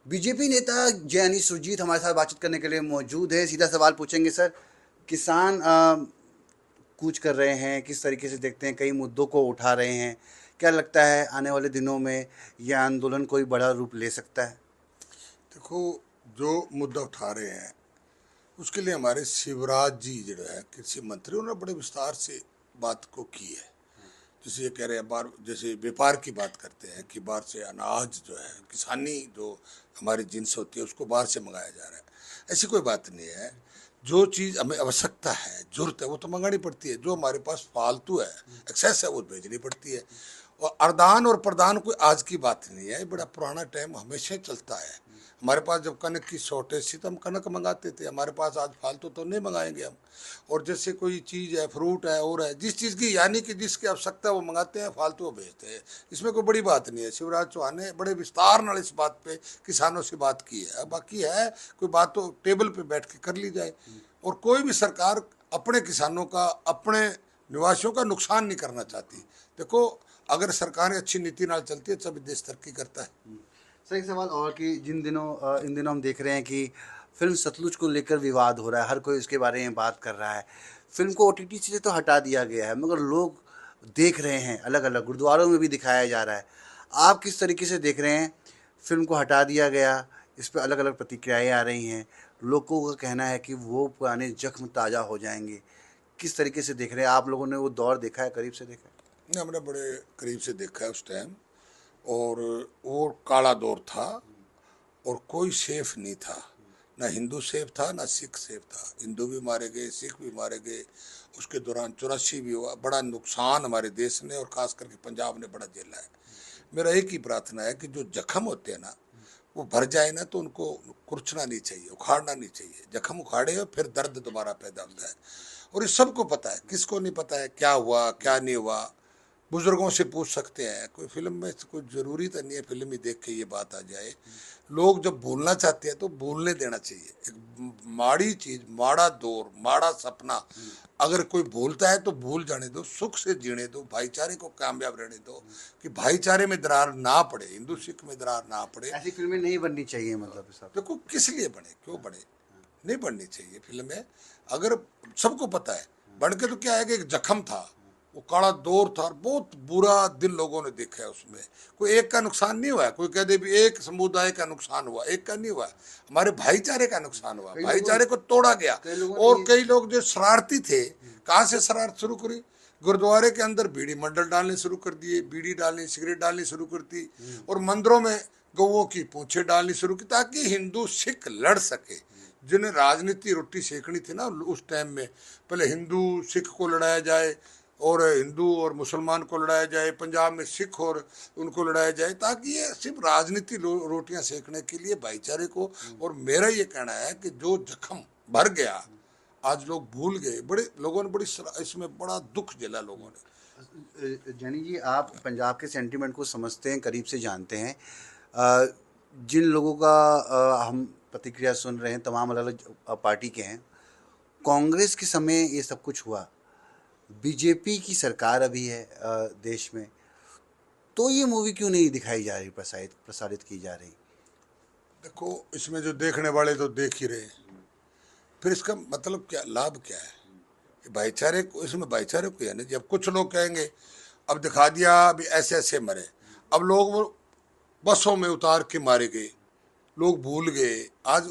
BJP नेता जयानी सुरजीत हमारे साथ बातचीत करने के लिए मौजूद है। सीधा सवाल पूछेंगे सर। किसान कूच कर रहे हैं, किस तरीके से देखते हैं, कई मुद्दों को उठा रहे हैं। क्या लगता है आने वाले दिनों में यह आंदोलन कोई बड़ा रूप ले सकता है? देखो, जो मुद्दा उठा रहे हैं उसके लिए हमारे शिवराज जी जो है कृषि मंत्री, उन्होंने बड़े विस्तार से बात को की है। जैसे ये कह रहे हैं बार, जैसे व्यापार की बात करते हैं कि बाहर से अनाज जो है, किसानी जो हमारी जिन्स होती है उसको बाहर से मंगाया जा रहा है। ऐसी कोई बात नहीं है। जो चीज़ हमें आवश्यकता है, जरूरत है, वो तो मंगानी पड़ती है। जो हमारे पास फालतू है, एक्सेस है, वो भेजनी पड़ती है। और आदान और प्रदान कोई आज की बात नहीं है, बड़ा पुराना टाइम हमेशा ही चलता है। हमारे पास जब कनक की शॉर्टेज थी तो हम कनक मंगाते थे, हमारे पास आज फालतू तो नहीं मंगाएंगे हम। और जैसे कोई चीज़ है, फ्रूट है और है, जिस चीज़ की यानी कि जिसकी आवश्यकता है वो मंगाते हैं, फालतू वो भेजते हैं। इसमें कोई बड़ी बात नहीं है। शिवराज चौहान ने बड़े विस्तार नाल इस बात पे किसानों से बात की है। बाकी है कोई बात तो टेबल पे बैठ के कर ली जाए। और कोई भी सरकार अपने किसानों का, अपने निवासियों का नुकसान नहीं करना चाहती। देखो, अगर सरकारें अच्छी नीति नाल चलती है तभी देश तरक्की करता है। सर एक सवाल और कि इन दिनों हम देख रहे हैं कि फिल्म सतलुज को लेकर विवाद हो रहा है, हर कोई इसके बारे में बात कर रहा है। फिल्म को ओटीटी से तो हटा दिया गया है, मगर लोग देख रहे हैं, अलग अलग गुरुद्वारों में भी दिखाया जा रहा है। आप किस तरीके से देख रहे हैं? फिल्म को हटा दिया गया, इस पर अलग अलग प्रतिक्रियाएं आ रही हैं। लोगों का कहना है कि वो पुराने जख्म ताज़ा हो जाएंगे। किस तरीके से देख रहे हैं? आप लोगों ने वो दौर देखा है, करीब से देखा है? ने हमने बड़े करीब से देखा है उस टाइम। और वो काला दौर था और कोई सेफ नहीं था। ना हिंदू सेफ था, ना सिख सेफ था। हिंदू भी मारे गए, सिख भी मारे गए। उसके दौरान 84 भी हुआ। बड़ा नुकसान हमारे देश ने और खास करके पंजाब ने बड़ा झेला है। मेरा एक ही प्रार्थना है कि जो जख्म होते हैं ना, वो भर जाए ना तो उनको कुचलना नहीं चाहिए, उखाड़ना नहीं चाहिए। जख्म उखाड़े और फिर दर्द दोबारा पैदा होता है। और ये सबको पता है, किसको नहीं पता है क्या हुआ क्या नहीं हुआ। बुजुर्गों से पूछ सकते हैं। कोई फिल्म में कोई ज़रूरी तो नहीं है फिल्म ही देख के ये बात आ जाए। लोग जब भूलना चाहते हैं तो भूलने देना चाहिए। एक माड़ी चीज़, माड़ा दौर, माड़ा सपना अगर कोई भूलता है तो भूल जाने दो, सुख से जीने दो, भाईचारे को कामयाब रहने दो कि भाईचारे में दरार ना पड़े, हिंदू सिख में दरार ना पड़े। ऐसी फिल्में नहीं बननी चाहिए, मतलब हिसाब से। देखो, किस लिए बने, क्यों बने? नहीं बननी चाहिए फिल्में। अगर सबको पता है बन के तो क्या है कि एक जख्म था, वो काला दौर था, बहुत बुरा दिन लोगों ने देखा है उसमें। कोई एक का नुकसान नहीं हुआ है। कोई कह दे भी एक समुदाय का नुकसान हुआ, एक का नहीं हुआ। हमारे भाईचारे का नुकसान हुआ, भाईचारे को तोड़ा गया। और कई लोग जो शरारती थे, कहाँ से शरारत शुरू करी? गुरुद्वारे के अंदर बीड़ी मंडल डालने शुरू कर दिए, बीड़ी डालनी, सिगरेट डालनी शुरू कर दी। और मंदिरों में गौओं की पूंछें डालनी शुरू की ताकि हिंदू सिख लड़ सके। जिन्हें राजनीति रोटी सेकनी थी ना उस टाइम में, पहले हिंदू सिख को लड़ाया जाए और हिंदू और मुसलमान को लड़ाया जाए, पंजाब में सिख और उनको लड़ाया जाए, ताकि ये सिर्फ राजनीति रोटियां सेकने के लिए भाईचारे को। और मेरा ये कहना है कि जो जख्म भर गया आज लोग भूल गए। बड़े लोगों ने इसमें बड़ा दुख झेला लोगों ने। जैनी जी, आप पंजाब के सेंटीमेंट को समझते हैं, करीब से जानते हैं। अ, जिन लोगों का हम प्रतिक्रिया सुन रहे हैं, तमाम अलग अलग पार्टी के हैं। कांग्रेस के समय ये सब कुछ हुआ, बीजेपी की सरकार अभी है देश में, तो ये मूवी क्यों नहीं दिखाई जा रही, प्रसारित प्रसारित की जा रही? देखो, इसमें जो देखने वाले तो देख ही रहे, फिर इसका मतलब क्या, लाभ क्या है? भाईचारे को, इसमें भाईचारे को यानी जब कुछ लोग कहेंगे अब दिखा दिया, अभी ऐसे ऐसे मरे, अब लोग वो बसों में उतार के मारे गए, लोग भूल गए। आज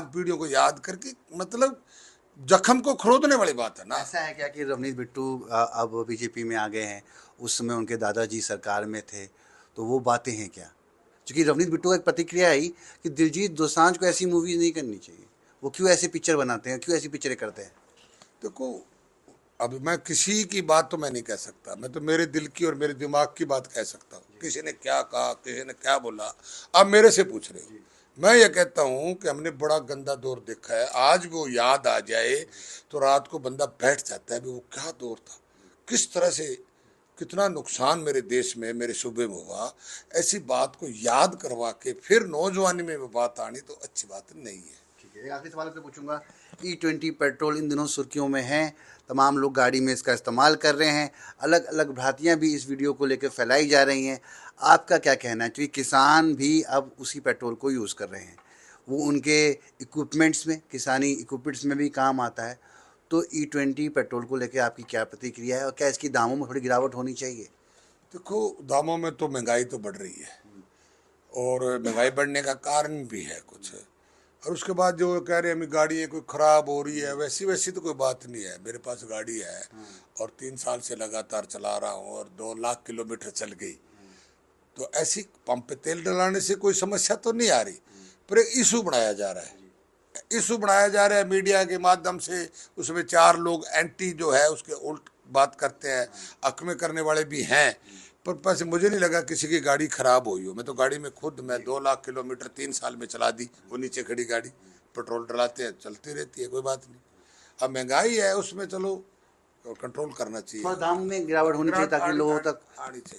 पीढ़ियों को याद करके मतलब जख्म को खरोदने वाली बात है ना। ऐसा है क्या कि रवनीत बिट्टू अब बीजेपी में आ गए हैं, उस समय उनके दादाजी सरकार में थे, तो वो बातें हैं क्या? क्योंकि रवनीत बिट्टू का एक प्रतिक्रिया आई कि दिलजीत दोसांझ को ऐसी मूवीज नहीं करनी चाहिए, वो क्यों ऐसे पिक्चर बनाते हैं, क्यों ऐसी पिक्चरें करते हैं? देखो, अब मैं किसी की बात तो मैं नहीं कह सकता, मैं तो मेरे दिल की और मेरे दिमाग की बात कह सकता हूँ। किसी ने क्या कहा, किसी ने क्या बोला, आप मेरे से पूछ रहे हो। मैं ये कहता हूँ कि हमने बड़ा गंदा दौर देखा है। आज वो याद आ जाए तो रात को बंदा बैठ जाता है भी वो क्या दौर था, किस तरह से कितना नुकसान मेरे देश में, मेरे सूबे में हुआ। ऐसी बात को याद करवा के फिर नौजवानी में वो बात आनी तो अच्छी बात नहीं है। ठीक है, एक आखिरी सवाल आपसे पूछूंगा। E20 पेट्रोल इन दिनों सुर्खियों में है, तमाम लोग गाड़ी में इसका इस्तेमाल कर रहे हैं, अलग अलग भ्रांतियां भी इस वीडियो को लेकर फैलाई जा रही हैं। आपका क्या कहना है? क्योंकि किसान भी अब उसी पेट्रोल को यूज़ कर रहे हैं, वो उनके इक्विपमेंट्स में, किसानी इक्विपमेंट्स में भी काम आता है। तो E20 पेट्रोल को लेकर आपकी क्या प्रतिक्रिया है, और क्या इसकी दामों में थोड़ी गिरावट होनी चाहिए? देखो, दामों में तो महंगाई तो बढ़ रही है, और महंगाई बढ़ने का कारण भी है कुछ। और उसके बाद जो कह रहे हैं हमें गाड़ी कोई ख़राब हो रही है, वैसी वैसी तो कोई बात नहीं है। मेरे पास गाड़ी है और 3 साल से लगातार चला रहा हूँ और 2 लाख किलोमीटर चल गई। तो ऐसी पंप पे तेल डलाने से कोई समस्या तो नहीं आ रही, पर एक इशू बनाया जा रहा है। इशू बनाया जा रहा है मीडिया के माध्यम से। उसमें 4 लोग एंटी जो है उसके उल्ट बात करते हैं, हक में करने वाले भी हैं। पर पैसे मुझे नहीं लगा किसी की गाड़ी खराब हुई हो। मैं तो गाड़ी में खुद मैं 2 लाख किलोमीटर 3 साल में चला दी। वो नीचे खड़ी गाड़ी, पेट्रोल डलाते हैं, चलती रहती है, कोई बात नहीं। अब महंगाई है, उसमें चलो कंट्रोल करना चाहिए। थोड़ा दाम में गिरावट होनी चाहिए ताकि लोगों तक आनी चाहिए।